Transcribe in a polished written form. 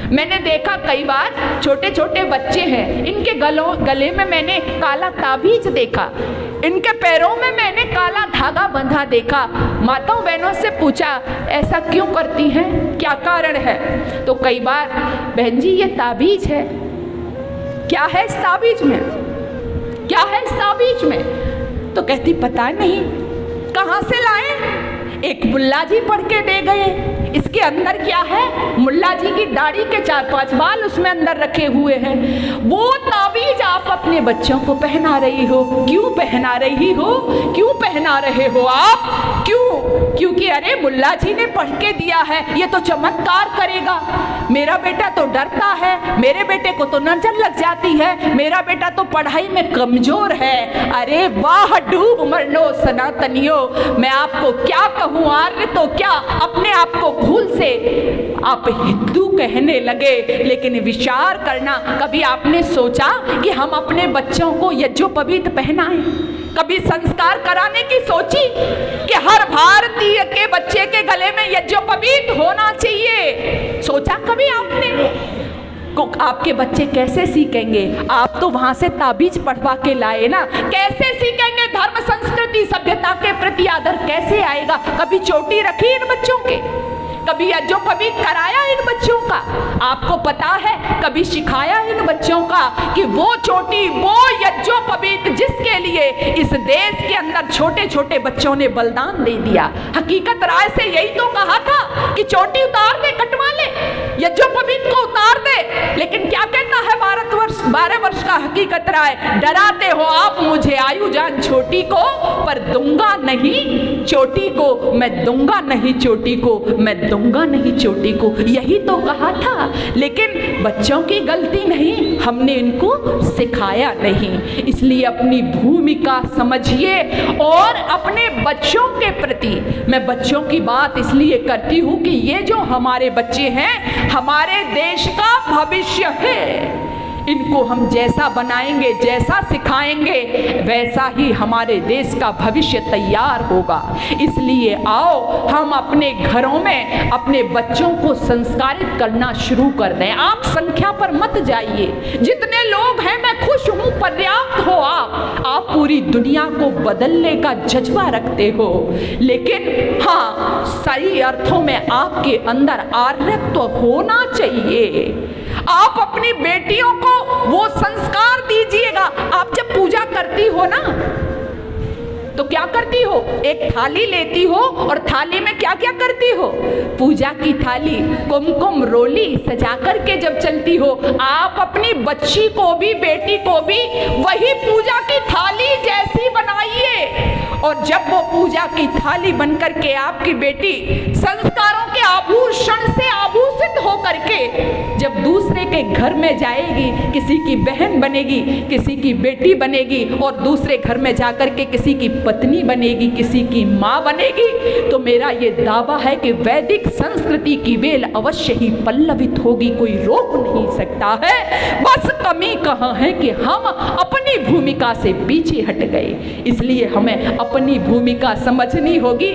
मैंने देखा कई बार छोटे छोटे बच्चे हैं, इनके गले में मैंने काला ताबीज देखा, इनके पैरों में मैंने काला धागा बंधा देखा। माताओं बहनों से पूछा ऐसा क्यों करती हैं, क्या कारण है? तो कई बार बहन जी ये ताबीज है। क्या है इस ताबीज में, क्या है इस ताबीज में? तो कहती पता नहीं, कहाँ से लाए? एक मुल्ला जी पढ़ के दे गए। इसके अंदर क्या है? मुल्ला जी की दाढ़ी के 4-5 बाल उसमें अंदर रखे हुए हैं। वो ताबीज आप अपने बच्चों को पहना रही हो। क्यों पहना रही हो, क्यों पहना रहे हो आप? क्यों? क्योंकि अरे मुल्ला जी ने पढ़ के दिया है, ये तो चमत्कार करेगा। मेरा बेटा तो डरता है, मेरे बेटे को तो नजर लग जाती है, मेरा बेटा तो पढ़ाई में कमजोर है। अरे वाह डूब मरनो सनातनियों, मैं आपको क्या कहूँ, आर्य तो क्या, अपने आप को भूल से आप हिंदू कहने लगे। लेकिन विचार करना, कभी आपने सोचा कि हम अपने बच्चों को यज्ञोपवीत पहनाएं? कभी संस्कार कराने की सोची कि हर भारतीय के बच्चे के गले में यज्ञोपवीत होना चाहिए? सोचा कभी आपने? आपके बच्चे कैसे सीखेंगे? आप तो वहां से ताबीज पढ़वा के लाए ना, कैसे सीखेंगे? धर्म संस्कृति सभ्यता के प्रति आदर कैसे आएगा? कभी चोटी रखी इन बच्चों के? कभी यज्ञोपवीत कराया इन बच्चों का? आपको पता है कभी सिखाया इन बच्चों का कि वो चोटी, वो यज्ञोपवीत जिसके लिए इस देश के अंदर छोटे छोटे बच्चों ने बलिदान दे दिया? हकीकत राय से यही तो कहा था कि चोटी उतार दे, कटवा ले, यज्ञोपवीत को उतार दे। लेकिन क्या कहता है 12 वर्ष का हकीकत राय? डराते हो आप मुझे आयुजान छोटी को, पर दूंगा नहीं चोटी को, मैं दूंगा नहीं चोटी को, मैं दूंगा नहीं चोटी को। यही तो कहा था। लेकिन बच्चों की गलती नहीं, हमने इनको सिखाया नहीं। इसलिए अपनी भूमिका समझिए और अपने बच्चों के प्रति, मैं बच्चों की बात इसलिए करती हूँ कि ये जो हमारे बच्चे हैं हमारे देश का भविष्य है। इनको हम जैसा बनाएंगे, जैसा सिखाएंगे, वैसा ही हमारे देश का भविष्य तैयार होगा। इसलिए आओ हम अपने घरों में अपने बच्चों को संस्कारित करना शुरू कर दें। आप संख्या पर मत जाइए, जितने लोग हैं मैं खुश हूँ, पर्याप्त हो। आप पूरी दुनिया को बदलने का जज्बा रखते हो, लेकिन हाँ सही अर्थों में आपके अंदर आर्यत्व होना चाहिए। आप अपनी बेटियों को वो संस्कार दीजिएगा। आप जब पूजा करती हो ना तो क्या करती हो? एक थाली लेती हो और थाली में क्या क्या करती हो? पूजा की थाली, कुमकुम रोली सजा करके जब चलती हो, आप अपनी बच्ची को भी, बेटी को भी वही पूजा की थाली जैसी बनाइए। और जब वो पूजा की थाली बनकर के आपकी बेटी संस्कारों के आभूषण से आभूषित होकर के जब दूसरे के घर में जाएगी, किसी की बहन बनेगी, किसी की बेटी बनेगी और दूसरे घर में जाकर के किसी की पत्नी बनेगी, किसी की माँ बनेगी, तो मेरा ये दावा है कि वैदिक संस्कृति की वेल अवश्य ही पल्लवित होगी। कोई रोक नहीं सकता है। बस कमी कहाँ है कि हम अपनी भूमिका से पीछे हट गए। इसलिए हमें अपनी भूमिका समझनी होगी।